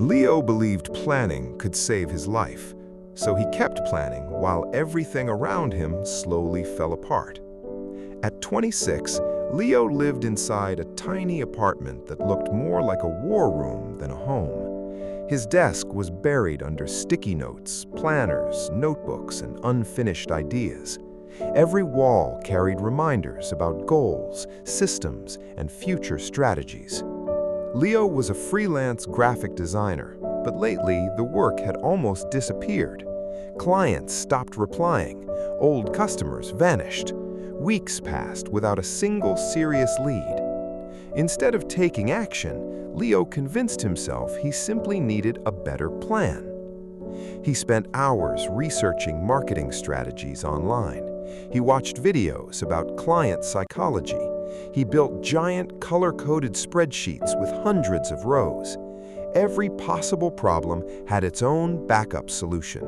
Leo believed planning could save his life, so he kept planning while everything around him slowly fell apart. At 26, Leo lived inside a tiny apartment that looked more like a war room than a home. His desk was buried under sticky notes, planners, notebooks, and unfinished ideas. Every wall carried reminders about goals, systems, and future strategies. Leo was a freelance graphic designer, but lately the work had almost disappeared. Clients stopped replying, old customers vanished. Weeks passed without a single serious lead. Instead of taking action, Leo convinced himself he simply needed a better plan. He spent hours researching marketing strategies online. He watched videos about client psychology. He built giant color-coded spreadsheets with hundreds of rows. Every possible problem had its own backup solution.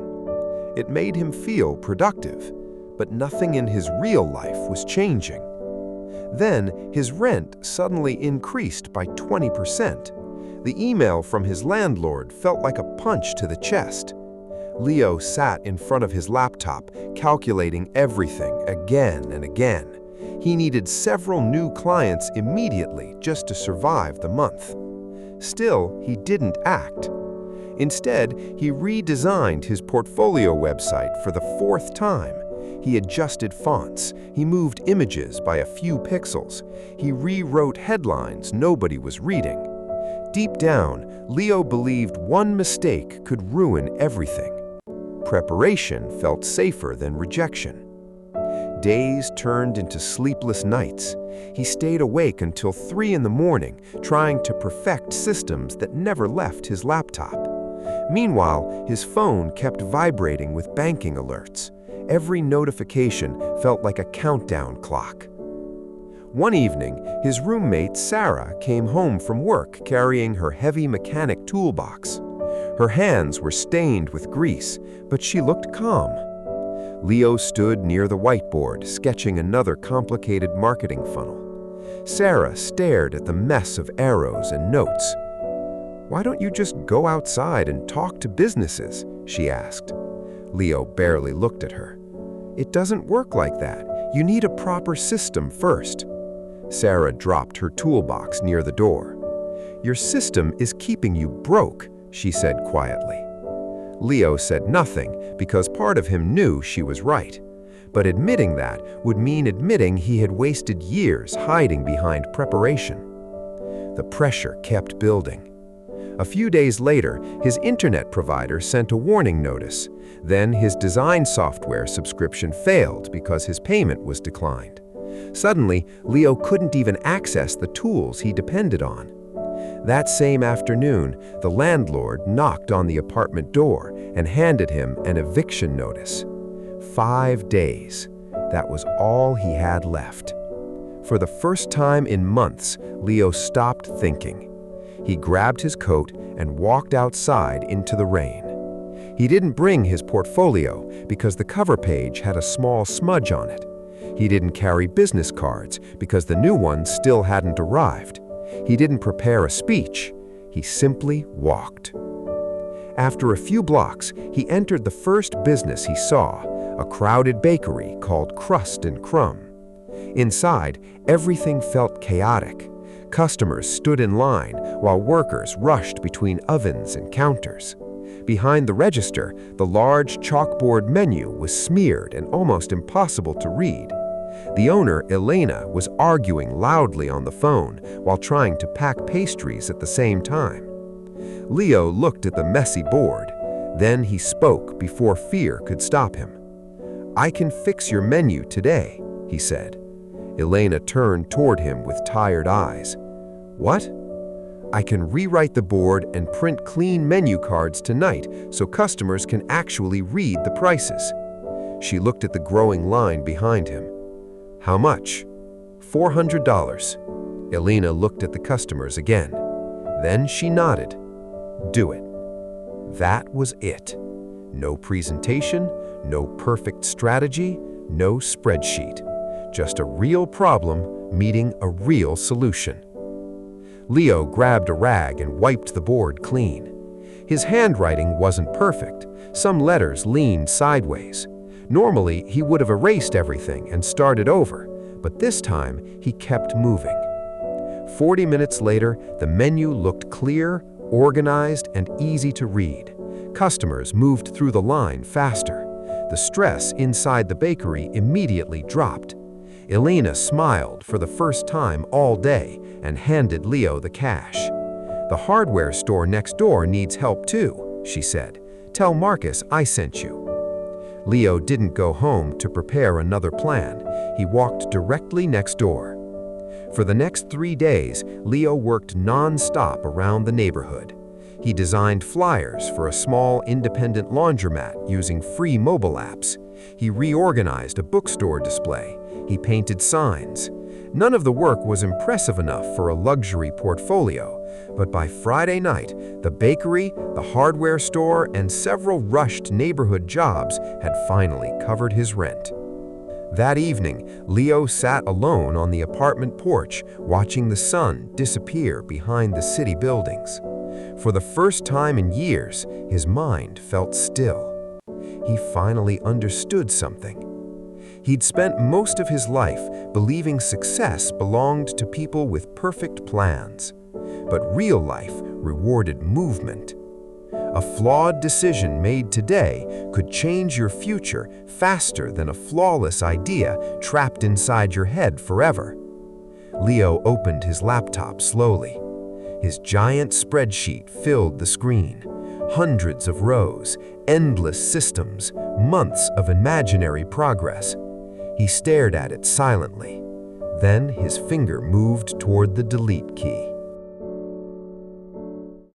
It made him feel productive, but nothing in his real life was changing. Then his rent suddenly increased by 20%. The email from his landlord felt like a punch to the chest. Leo sat in front of his laptop, calculating everything again and again. He needed several new clients immediately just to survive the month. Still, he didn't act. Instead, he redesigned his portfolio website for the fourth time. He adjusted fonts, he moved images by a few pixels, he rewrote headlines nobody was reading. Deep down, Leo believed one mistake could ruin everything. Preparation felt safer than rejection. Days turned into sleepless nights. He stayed awake until 3 in the morning, trying to perfect systems that never left his laptop. Meanwhile, his phone kept vibrating with banking alerts. Every notification felt like a countdown clock. One evening, his roommate Sarah came home from work carrying her heavy mechanic toolbox. Her hands were stained with grease, but she looked calm. Leo stood near the whiteboard, sketching another complicated marketing funnel. Sarah stared at the mess of arrows and notes. "Why don't you just go outside and talk to businesses?" she asked. Leo barely looked at her. "It doesn't work like that. You need a proper system first." Sarah dropped her toolbox near the door. "Your system is keeping you broke," she said quietly. Leo said nothing because part of him knew she was right. But admitting that would mean admitting he had wasted years hiding behind preparation. The pressure kept building. A few days later, his internet provider sent a warning notice. Then his design software subscription failed because his payment was declined. Suddenly, Leo couldn't even access the tools he depended on. That same afternoon, the landlord knocked on the apartment door and handed him an eviction notice. 5 days. That was all he had left. For the first time in months, Leo stopped thinking. He grabbed his coat and walked outside into the rain. He didn't bring his portfolio because the cover page had a small smudge on it. He didn't carry business cards because the new ones still hadn't arrived. He didn't prepare a speech. He simply walked. After a few blocks, he entered the first business he saw, a crowded bakery called Crust and Crumb. Inside, everything felt chaotic. Customers stood in line while workers rushed between ovens and counters. Behind the register, the large chalkboard menu was smeared and almost impossible to read. The owner, Elena, was arguing loudly on the phone while trying to pack pastries at the same time. Leo looked at the messy board. Then he spoke before fear could stop him. "I can fix your menu today," he said. Elena turned toward him with tired eyes. "What?" "I can rewrite the board and print clean menu cards tonight so customers can actually read the prices." She looked at the growing line behind him. "How much?" $400. Elena looked at the customers again. Then she nodded. "Do it." That was it. No presentation, no perfect strategy, no spreadsheet. Just a real problem meeting a real solution. Leo grabbed a rag and wiped the board clean. His handwriting wasn't perfect. Some letters leaned sideways. Normally, he would have erased everything and started over, but this time he kept moving. 40 minutes later, the menu looked clear, organized, and easy to read. Customers moved through the line faster. The stress inside the bakery immediately dropped. Elena smiled for the first time all day and handed Leo the cash. "The hardware store next door needs help too," she said. "Tell Marcus I sent you." Leo didn't go home to prepare another plan. He walked directly next door. For the next 3 days, Leo worked non-stop around the neighborhood. He designed flyers for a small independent laundromat using free mobile apps. He reorganized a bookstore display. He painted signs. None of the work was impressive enough for a luxury portfolio, but by Friday night, the bakery, the hardware store, and several rushed neighborhood jobs had finally covered his rent. That evening, Leo sat alone on the apartment porch, watching the sun disappear behind the city buildings. For the first time in years, his mind felt still. He finally understood something. He'd spent most of his life believing success belonged to people with perfect plans. But real life rewarded movement. A flawed decision made today could change your future faster than a flawless idea trapped inside your head forever. Leo opened his laptop slowly. His giant spreadsheet filled the screen. Hundreds of rows, endless systems, months of imaginary progress. He stared at it silently. Then his finger moved toward the delete key.